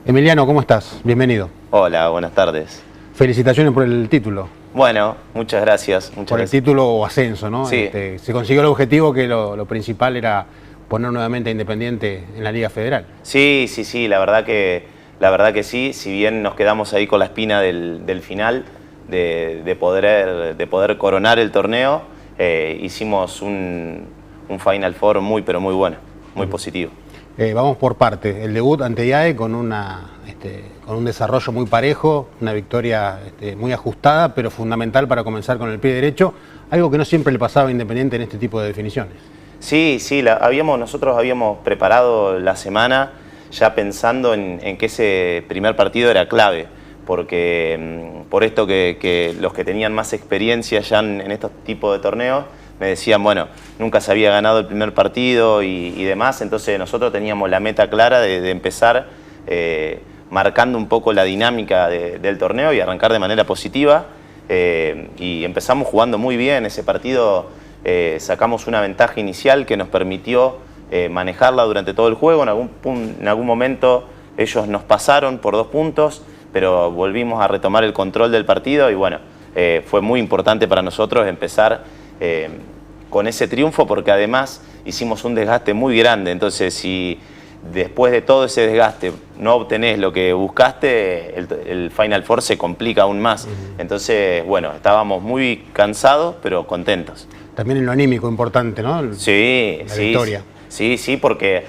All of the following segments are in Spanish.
Emiliano, ¿cómo estás? Bienvenido. Hola, buenas tardes. Felicitaciones por el título. Bueno, muchas gracias. Por el título o ascenso, ¿no? Sí, Se consiguió el objetivo que lo principal era poner nuevamente a Independiente en la Liga Federal. sí, la verdad que sí. Si bien nos quedamos ahí con la espina del final, de poder coronar el torneo, hicimos un Final Four muy, pero muy bueno, muy positivo. Vamos por parte. El debut ante IAE con un desarrollo muy parejo, una victoria muy ajustada, pero fundamental para comenzar con el pie derecho, algo que no siempre le pasaba a Independiente en este tipo de definiciones. Sí, nosotros habíamos preparado la semana ya pensando en que ese primer partido era clave, porque por esto que los que tenían más experiencia ya en estos tipos de torneos me decían, bueno, nunca se había ganado el primer partido y demás, entonces nosotros teníamos la meta clara de empezar marcando un poco la dinámica del torneo y arrancar de manera positiva, y empezamos jugando muy bien ese partido. Sacamos una ventaja inicial que nos permitió manejarla durante todo el juego. En algún momento ellos nos pasaron por 2 puntos, pero volvimos a retomar el control del partido y bueno, fue muy importante para nosotros empezar con ese triunfo, porque además hicimos un desgaste muy grande. Entonces, si después de todo ese desgaste no obtenés lo que buscaste, el Final Four se complica aún más. Entonces, bueno, estábamos muy cansados, pero contentos. También en lo anímico importante, ¿no? La victoria. Sí, porque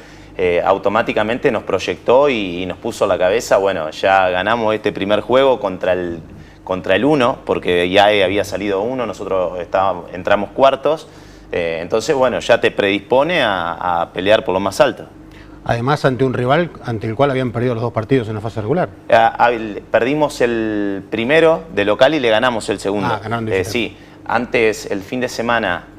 automáticamente nos proyectó y nos puso la cabeza, bueno, ya ganamos este primer juego contra el 1, porque ya había salido 1, nosotros entramos cuartos, entonces, bueno, ya te predispone a pelear por lo más alto. Además, ante un rival ante el cual habían perdido los 2 partidos en la fase regular. Perdimos el primero de local y le ganamos el segundo. Sí. Antes, el fin de semana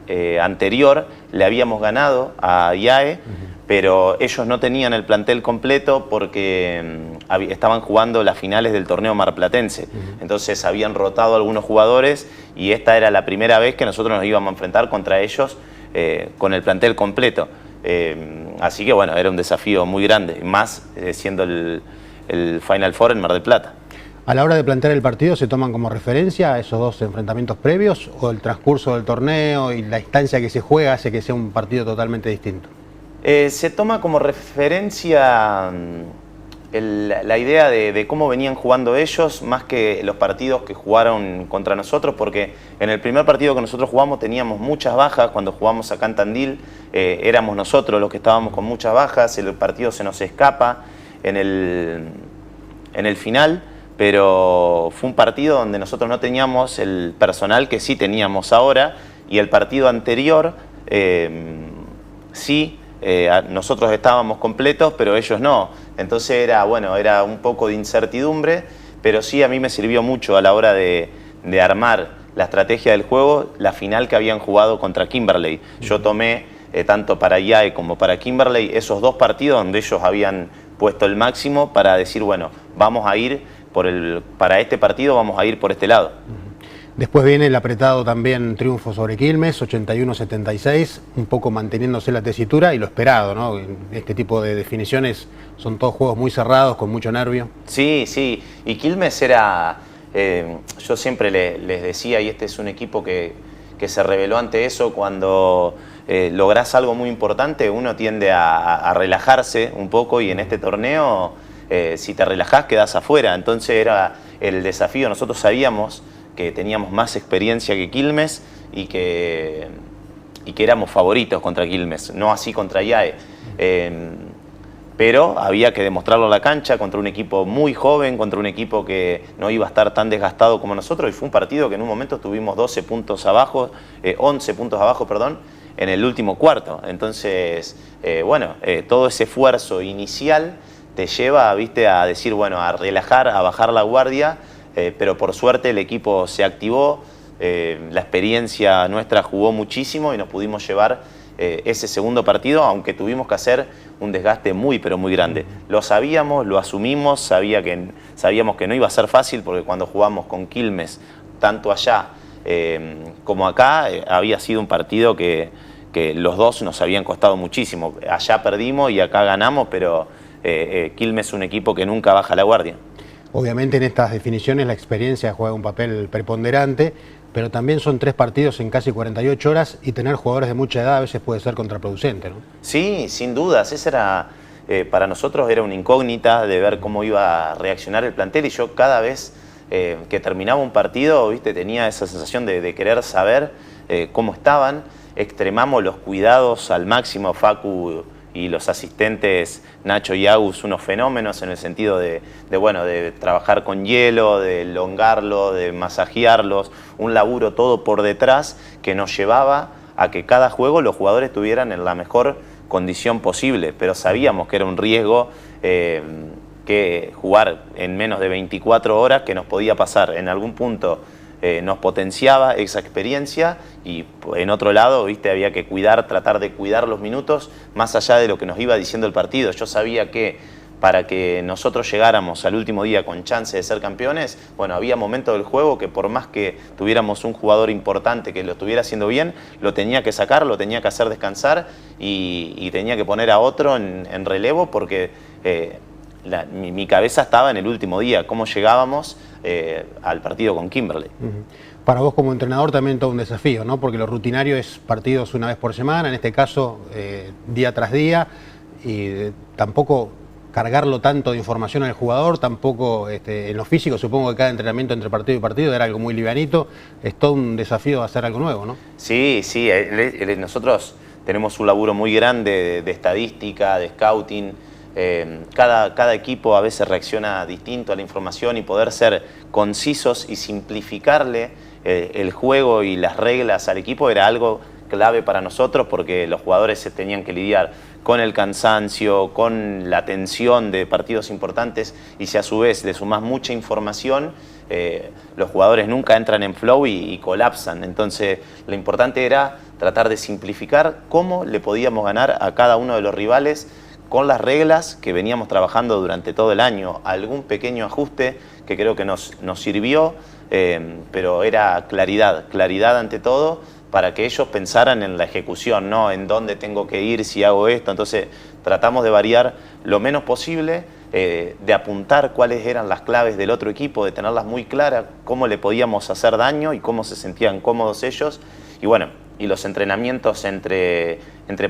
anterior, le habíamos ganado a IAE, pero ellos no tenían el plantel completo porque estaban jugando las finales del torneo marplatense. Entonces habían rotado algunos jugadores y esta era la primera vez que nosotros nos íbamos a enfrentar contra ellos con el plantel completo. Así que bueno, era un desafío muy grande, más siendo el Final Four en Mar del Plata. A la hora de plantear el partido, ¿se toman como referencia esos 2 enfrentamientos previos o el transcurso del torneo y la instancia que se juega hace que sea un partido totalmente distinto? Se toma como referencia la idea de cómo venían jugando ellos, más que los partidos que jugaron contra nosotros, porque en el primer partido que nosotros jugamos teníamos muchas bajas. Cuando jugamos acá en Tandil éramos nosotros los que estábamos con muchas bajas, el partido se nos escapa en el final. Pero fue un partido donde nosotros no teníamos el personal que sí teníamos ahora, y el partido anterior nosotros estábamos completos, pero ellos no. Entonces era un poco de incertidumbre, pero sí a mí me sirvió mucho a la hora de armar la estrategia del juego, la final que habían jugado contra Kimberley. Yo tomé, tanto para IAE como para Kimberley, esos 2 partidos donde ellos habían puesto el máximo para decir, bueno, vamos a ir para este partido, vamos a ir por este lado. Después viene el apretado también triunfo sobre Quilmes, 81-76, un poco manteniéndose la tesitura y lo esperado, ¿no? Este tipo de definiciones son todos juegos muy cerrados, con mucho nervio. Sí, y Quilmes era, yo siempre les decía, y este es un equipo que se reveló ante eso, cuando lográs algo muy importante, uno tiende a relajarse un poco, y en este torneo, si te relajás, quedás afuera. Entonces era el desafío. Nosotros sabíamos que teníamos más experiencia que Quilmes y que éramos favoritos contra Quilmes, no así contra IAE. Pero había que demostrarlo en la cancha contra un equipo muy joven, contra un equipo que no iba a estar tan desgastado como nosotros, y fue un partido que en un momento estuvimos 11 puntos abajo, perdón, en el último cuarto. Entonces, todo ese esfuerzo inicial te lleva, a decir, bueno, a relajar, a bajar la guardia, pero por suerte el equipo se activó, la experiencia nuestra jugó muchísimo y nos pudimos llevar ese segundo partido, aunque tuvimos que hacer un desgaste muy, pero muy grande. Lo sabíamos, lo asumimos, sabíamos que no iba a ser fácil, porque cuando jugamos con Quilmes, tanto allá como acá, había sido un partido que los dos nos habían costado muchísimo. Allá perdimos y acá ganamos, pero Quilmes es un equipo que nunca baja la guardia. Obviamente en estas definiciones la experiencia juega un papel preponderante, pero también son 3 partidos en casi 48 horas y tener jugadores de mucha edad a veces puede ser contraproducente, ¿no? Sí, sin dudas. Esa era, para nosotros era una incógnita de ver cómo iba a reaccionar el plantel, y yo cada vez que terminaba un partido, ¿viste?, tenía esa sensación de querer saber cómo estaban. Extremamos los cuidados al máximo, Facu y los asistentes Nacho y Agus, unos fenómenos en el sentido de trabajar con hielo, de elongarlo, de masajearlos, un laburo todo por detrás que nos llevaba a que cada juego los jugadores estuvieran en la mejor condición posible, pero sabíamos que era un riesgo que jugar en menos de 24 horas, que nos podía pasar en algún punto. Nos potenciaba esa experiencia, y en otro lado, ¿viste?, había que tratar de cuidar los minutos más allá de lo que nos iba diciendo el partido. Yo sabía que para que nosotros llegáramos al último día con chance de ser campeones, bueno, había momentos del juego que por más que tuviéramos un jugador importante que lo estuviera haciendo bien, lo tenía que sacar, lo tenía que hacer descansar y tenía que poner a otro en relevo, porque mi cabeza estaba en el último día, cómo llegábamos al partido con Kimberley. Para vos como entrenador también todo un desafío, ¿no? Porque lo rutinario es partidos una vez por semana, en este caso día tras día, y tampoco cargarlo tanto de información al jugador, tampoco en lo físico. Supongo que cada entrenamiento entre partido y partido era algo muy livianito. Es todo un desafío hacer algo nuevo, ¿no? Sí, sí, nosotros tenemos un laburo muy grande de estadística, de scouting. Cada equipo a veces reacciona distinto a la información, y poder ser concisos y simplificarle el juego y las reglas al equipo era algo clave para nosotros, porque los jugadores se tenían que lidiar con el cansancio, con la tensión de partidos importantes, y si a su vez le sumás mucha información, los jugadores nunca entran en flow y colapsan. Entonces lo importante era tratar de simplificar cómo le podíamos ganar a cada uno de los rivales con las reglas que veníamos trabajando durante todo el año. Algún pequeño ajuste que creo que nos sirvió, pero era claridad ante todo, para que ellos pensaran en la ejecución, no en dónde tengo que ir si hago esto. Entonces tratamos de variar lo menos posible, de apuntar cuáles eran las claves del otro equipo, de tenerlas muy claras, cómo le podíamos hacer daño y cómo se sentían cómodos ellos. Y bueno, y los entrenamientos entre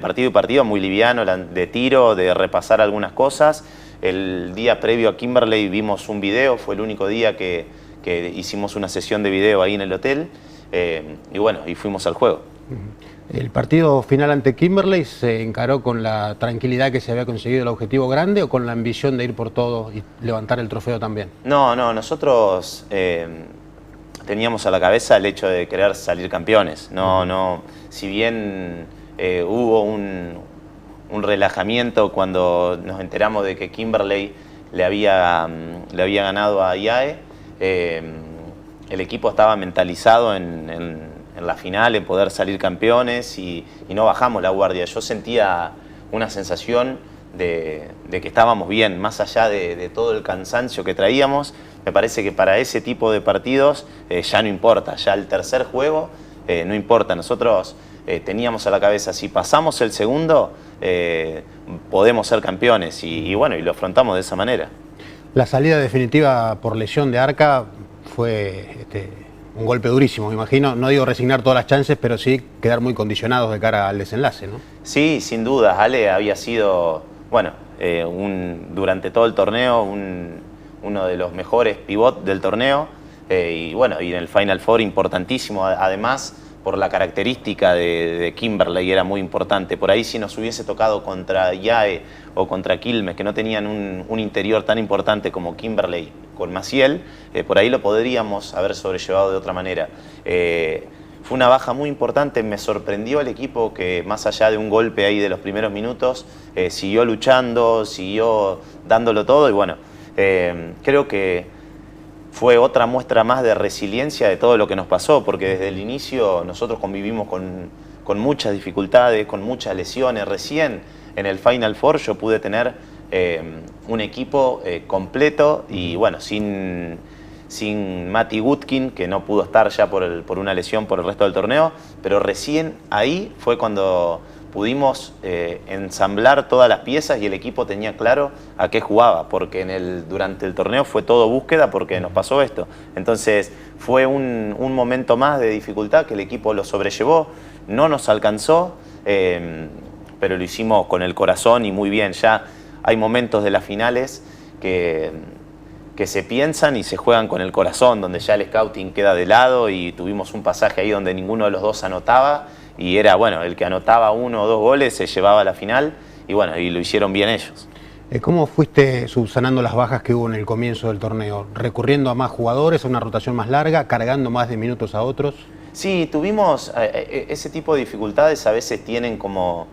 partido y partido muy liviano, de tiro, de repasar algunas cosas. El día previo a Kimberley vimos un video, fue el único día que hicimos una sesión de video ahí en el hotel, y bueno, y fuimos al juego. ¿El partido final ante Kimberley se encaró con la tranquilidad que se había conseguido el objetivo grande, o con la ambición de ir por todo y levantar el trofeo también? No, nosotros teníamos a la cabeza el hecho de querer salir campeones. Si bien hubo un relajamiento cuando nos enteramos de que Kimberley le había ganado a IAE, el equipo estaba mentalizado en la final, en poder salir campeones, y no bajamos la guardia. Yo sentía una sensación de que estábamos bien, más allá de todo el cansancio que traíamos. Me parece que para ese tipo de partidos ya no importa, ya el tercer juego no importa. Nosotros teníamos a la cabeza, si pasamos el segundo, podemos ser campeones, y bueno, y lo afrontamos de esa manera. La salida definitiva por lesión de Arca fue un golpe durísimo, me imagino. No digo resignar todas las chances, pero sí quedar muy condicionados de cara al desenlace, ¿no? Sí, sin duda. Ale había sido, bueno, durante todo el torneo uno de los mejores pivots del torneo, y bueno, y en el Final Four importantísimo. Además, por la característica de Kimberley era muy importante. Por ahí, si nos hubiese tocado contra IAE o contra Quilmes, que no tenían un interior tan importante como Kimberley con Maciel, por ahí lo podríamos haber sobrellevado de otra manera. Fue una baja muy importante. Me sorprendió el equipo que, más allá de un golpe ahí de los primeros minutos, siguió luchando, siguió dándolo todo, y bueno, creo que fue otra muestra más de resiliencia de todo lo que nos pasó, porque desde el inicio nosotros convivimos con muchas dificultades, con muchas lesiones. Recién en el Final Four yo pude tener un equipo completo, y bueno, sin Mati Gutkin, que no pudo estar ya por una lesión por el resto del torneo, pero recién ahí fue cuando pudimos ensamblar todas las piezas y el equipo tenía claro a qué jugaba, porque durante el torneo fue todo búsqueda porque nos pasó esto. Entonces fue un momento más de dificultad que el equipo lo sobrellevó, no nos alcanzó, pero lo hicimos con el corazón y muy bien. Ya hay momentos de las finales que se piensan y se juegan con el corazón, donde ya el scouting queda de lado y tuvimos un pasaje ahí donde ninguno de los dos anotaba y era, bueno, el que anotaba 1 o 2 goles se llevaba a la final y bueno, y lo hicieron bien ellos. ¿Cómo fuiste subsanando las bajas que hubo en el comienzo del torneo? ¿Recurriendo a más jugadores, a una rotación más larga, cargando más de minutos a otros? Sí, tuvimos ese tipo de dificultades, a veces tienen como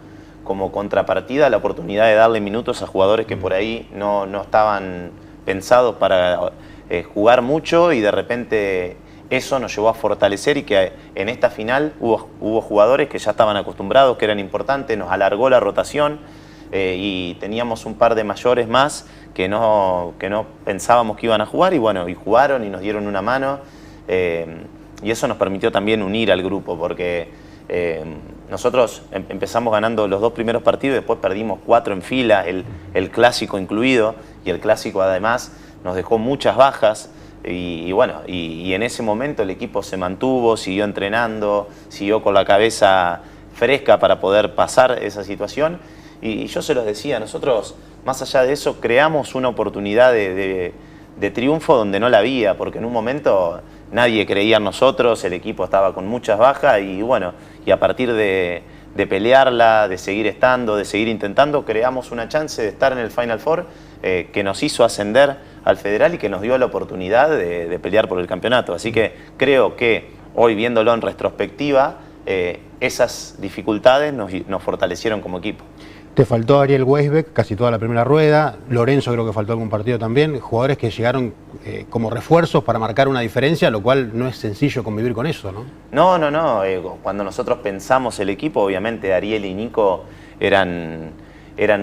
contrapartida la oportunidad de darle minutos a jugadores que por ahí no estaban pensados para jugar mucho y de repente eso nos llevó a fortalecer y que en esta final hubo jugadores que ya estaban acostumbrados, que eran importantes, nos alargó la rotación y teníamos un par de mayores más que no pensábamos que iban a jugar y bueno, y jugaron y nos dieron una mano y eso nos permitió también unir al grupo porque nosotros empezamos ganando los 2 primeros partidos, después perdimos 4 en fila, el clásico incluido, y el clásico además nos dejó muchas bajas, y bueno, y en ese momento el equipo se mantuvo, siguió entrenando, siguió con la cabeza fresca para poder pasar esa situación, y yo se los decía, nosotros más allá de eso creamos una oportunidad de triunfo donde no la había, porque en un momento nadie creía en nosotros, el equipo estaba con muchas bajas y bueno, y a partir de pelearla, de seguir estando, de seguir intentando, creamos una chance de estar en el Final Four que nos hizo ascender al Federal y que nos dio la oportunidad de pelear por el campeonato. Así que creo que hoy viéndolo en retrospectiva, esas dificultades nos fortalecieron como equipo. Te faltó Ariel Weisbeck casi toda la primera rueda, Lorenzo creo que faltó algún partido también, jugadores que llegaron como refuerzos para marcar una diferencia, lo cual no es sencillo convivir con eso, ¿no? No, cuando nosotros pensamos el equipo, obviamente Ariel y Nico eran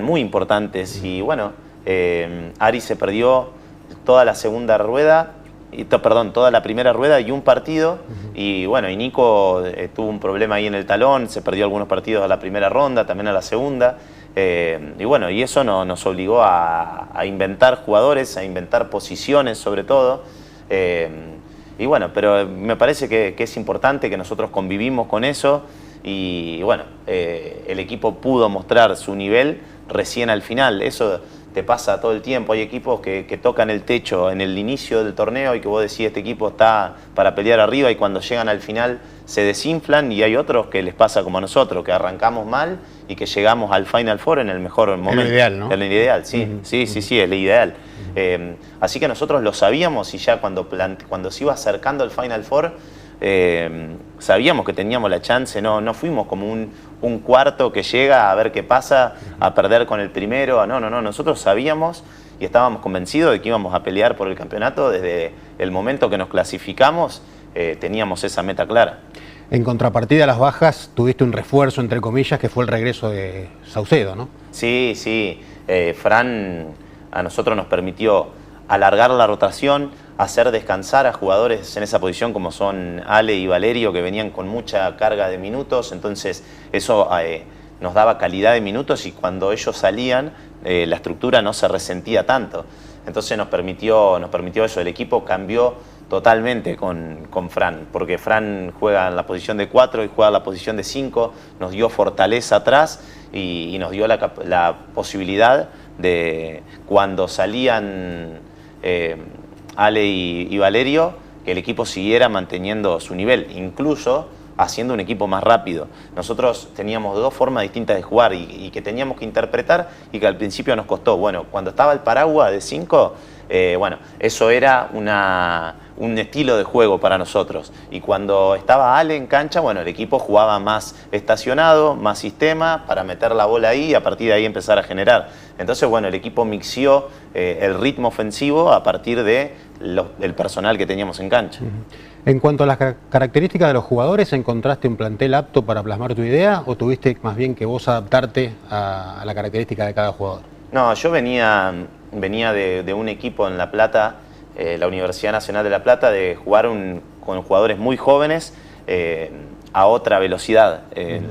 muy importantes y bueno, Ari se perdió toda la segunda rueda, toda la primera rueda y un partido y bueno, y Nico tuvo un problema ahí en el talón, se perdió algunos partidos a la primera ronda, también a la segunda. Y bueno, y eso nos obligó a inventar jugadores, a inventar posiciones sobre todo. Y bueno, pero me parece que es importante que nosotros convivimos con eso y bueno, el equipo pudo mostrar su nivel recién al final. Eso te pasa todo el tiempo, hay equipos que tocan el techo en el inicio del torneo y que vos decís este equipo está para pelear arriba y cuando llegan al final se desinflan y hay otros que les pasa como a nosotros, que arrancamos mal y que llegamos al Final Four en el mejor momento. El ideal, ¿no? El ideal, sí, sí, el ideal. Así que nosotros lo sabíamos y ya cuando se iba acercando el Final Four sabíamos que teníamos la chance, no fuimos como un cuarto que llega a ver qué pasa, a perder con el primero, no, nosotros sabíamos y estábamos convencidos de que íbamos a pelear por el campeonato desde el momento que nos clasificamos, teníamos esa meta clara. En contrapartida a las bajas, tuviste un refuerzo, entre comillas, que fue el regreso de Saucedo, ¿no? Sí, Fran a nosotros nos permitió alargar la rotación, hacer descansar a jugadores en esa posición como son Ale y Valerio, que venían con mucha carga de minutos, entonces eso nos daba calidad de minutos y cuando ellos salían la estructura no se resentía tanto. Entonces nos permitió eso, el equipo cambió totalmente con Fran, porque Fran juega en la posición de 4 y juega en la posición de 5, nos dio fortaleza atrás y nos dio la posibilidad de cuando salían Ale y Valerio, que el equipo siguiera manteniendo su nivel, incluso haciendo un equipo más rápido. Nosotros teníamos 2 formas distintas de jugar y que teníamos que interpretar y que al principio nos costó. Bueno, cuando estaba el paraguas de 5, bueno, eso era un estilo de juego para nosotros. Y cuando estaba Ale en cancha, bueno, el equipo jugaba más estacionado, más sistema, para meter la bola ahí y a partir de ahí empezar a generar. Entonces, bueno, el equipo mixió el ritmo ofensivo a partir del personal que teníamos en cancha. En cuanto a las características de los jugadores, ¿encontraste un plantel apto para plasmar tu idea o tuviste más bien que vos adaptarte a la característica de cada jugador? No, yo venía de un equipo en La Plata, la Universidad Nacional de La Plata, de jugar con jugadores muy jóvenes a otra velocidad.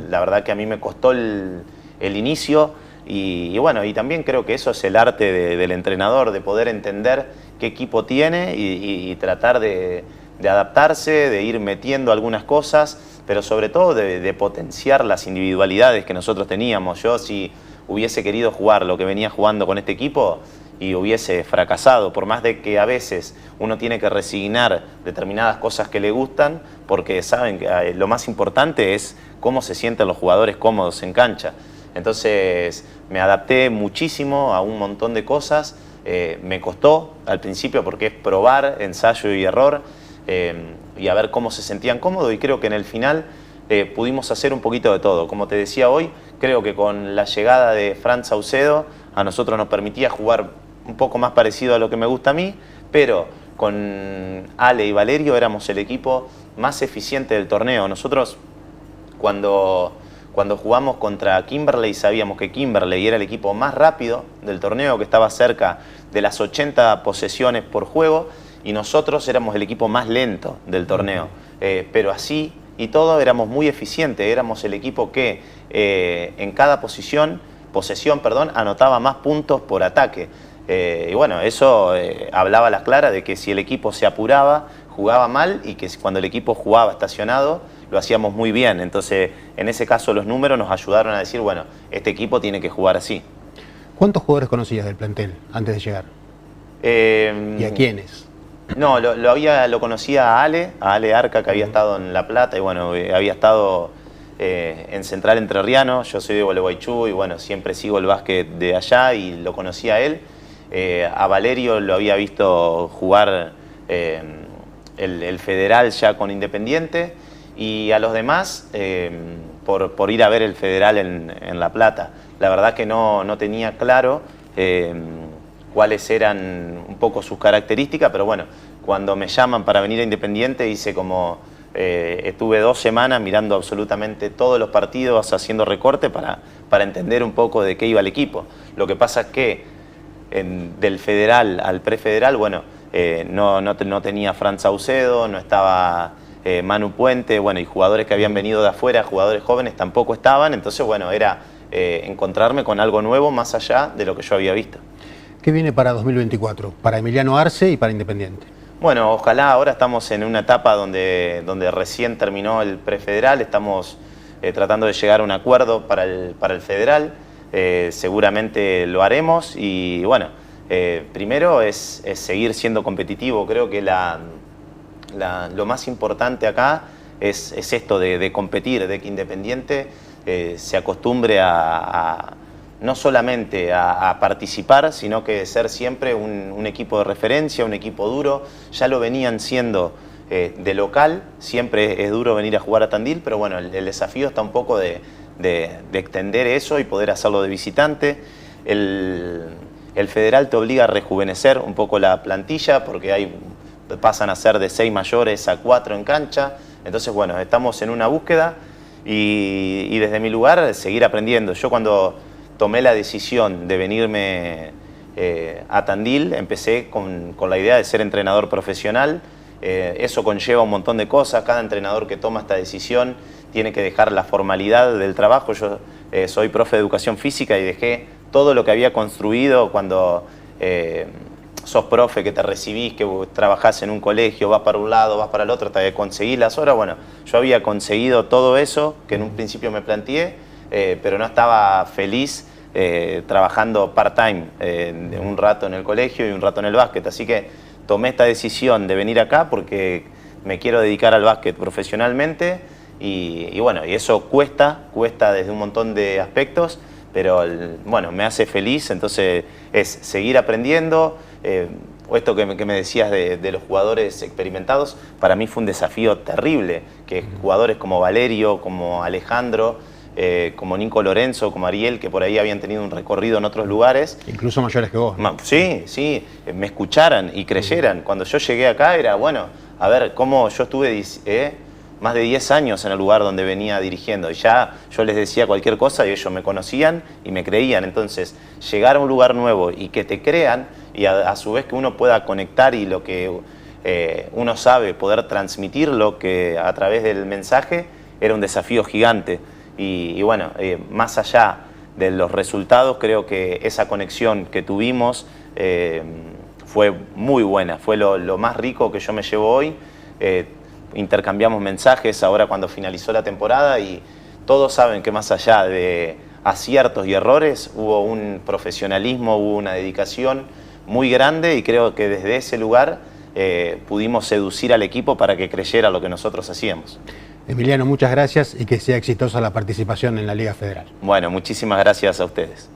La verdad que a mí me costó el inicio y bueno, y también creo que eso es el arte del entrenador, de poder entender qué equipo tiene y tratar de adaptarse, de ir metiendo algunas cosas, pero sobre todo de potenciar las individualidades que nosotros teníamos. Yo, si hubiese querido jugar lo que venía jugando con este equipo y hubiese fracasado, por más de que a veces uno tiene que resignar determinadas cosas que le gustan, porque saben que lo más importante es cómo se sienten los jugadores cómodos en cancha. Entonces me adapté muchísimo a un montón de cosas, me costó al principio porque es probar, ensayo y error, y a ver cómo se sentían cómodos, y creo que en el final pudimos hacer un poquito de todo. Como te decía hoy, creo que con la llegada de Fran Saucedo a nosotros nos permitía jugar un poco más parecido a lo que me gusta a mí, pero con Ale y Valerio éramos el equipo más eficiente del torneo. Nosotros cuando jugamos contra Kimberley sabíamos que Kimberley era el equipo más rápido del torneo, que estaba cerca de las 80 posesiones por juego, y nosotros éramos el equipo más lento del torneo. Pero así y todo éramos muy eficientes, éramos el equipo que en cada posesión, anotaba más puntos por ataque. Y bueno, eso hablaba a las claras de que si el equipo se apuraba, jugaba mal, y que cuando el equipo jugaba estacionado, lo hacíamos muy bien. Entonces, en ese caso, los números nos ayudaron a decir, bueno, este equipo tiene que jugar así. ¿Cuántos jugadores conocías del plantel antes de llegar? ¿Y a quiénes? No, lo conocía a Ale Arca, que había estado en La Plata, y bueno, había estado en Central Entrerriano. Yo soy de Gualeguaychú y bueno, siempre sigo el básquet de allá y lo conocía a él. A Valerio lo había visto jugar el Federal ya con Independiente, y a los demás por ir a ver el Federal en La Plata. La verdad que no tenía claro cuáles eran un poco sus características, pero bueno, cuando me llaman para venir a Independiente hice como... estuve 2 semanas mirando absolutamente todos los partidos, haciendo recorte para entender un poco de qué iba el equipo. Lo que pasa es que del Federal al Prefederal, bueno, no tenía Fran Saucedo, no estaba Manu Puente, bueno, y jugadores que habían venido de afuera, jugadores jóvenes, tampoco estaban. Entonces, bueno, era encontrarme con algo nuevo más allá de lo que yo había visto. ¿Qué viene para 2024? Para Emiliano Arce y para Independiente. Bueno, ojalá. Ahora estamos en una etapa donde recién terminó el prefederal, estamos tratando de llegar a un acuerdo para el federal, seguramente lo haremos, y bueno, primero es seguir siendo competitivo. Creo que lo más importante acá es esto de competir, de que Independiente se acostumbre no solamente a participar, sino que ser siempre un equipo de referencia, un equipo duro. Ya lo venían siendo de local, siempre es duro venir a jugar a Tandil, pero bueno, el desafío está un poco de extender eso y poder hacerlo de visitante. El Federal te obliga a rejuvenecer un poco la plantilla, porque pasan a ser de 6 mayores a 4 en cancha. Entonces, bueno, estamos en una búsqueda y desde mi lugar seguir aprendiendo. Yo cuando tomé la decisión de venirme a Tandil, empecé con la idea de ser entrenador profesional. Eso conlleva un montón de cosas. Cada entrenador que toma esta decisión tiene que dejar la formalidad del trabajo. Yo soy profe de educación física y dejé todo lo que había construido cuando sos profe, que te recibís, que trabajás en un colegio, vas para un lado, vas para el otro, te conseguís las horas. Bueno, yo había conseguido todo eso que en un principio me planteé, pero no estaba feliz trabajando part-time, un rato en el colegio y un rato en el básquet. Así que tomé esta decisión de venir acá porque me quiero dedicar al básquet profesionalmente, y bueno, y eso cuesta desde un montón de aspectos, pero bueno, me hace feliz. Entonces es seguir aprendiendo. Esto que me decías de los jugadores experimentados, para mí fue un desafío terrible, que jugadores como Valerio, como Alejandro, como Nico Lorenzo, como Ariel, que por ahí habían tenido un recorrido en otros lugares. Incluso mayores que vos, ¿no? Sí, me escucharan y creyeran. Cuando yo llegué acá era, bueno, a ver, cómo yo estuve más de 10 años en el lugar donde venía dirigiendo, y ya yo les decía cualquier cosa y ellos me conocían y me creían. Entonces, llegar a un lugar nuevo y que te crean, y a su vez que uno pueda conectar y lo que uno sabe, poder transmitir lo que a través del mensaje, era un desafío gigante. Y bueno, más allá de los resultados, creo que esa conexión que tuvimos fue muy buena, fue lo más rico que yo me llevo hoy. Intercambiamos mensajes ahora cuando finalizó la temporada y todos saben que más allá de aciertos y errores hubo un profesionalismo, hubo una dedicación muy grande y creo que desde ese lugar pudimos seducir al equipo para que creyera lo que nosotros hacíamos. Emiliano, muchas gracias y que sea exitosa la participación en la Liga Federal. Bueno, muchísimas gracias a ustedes.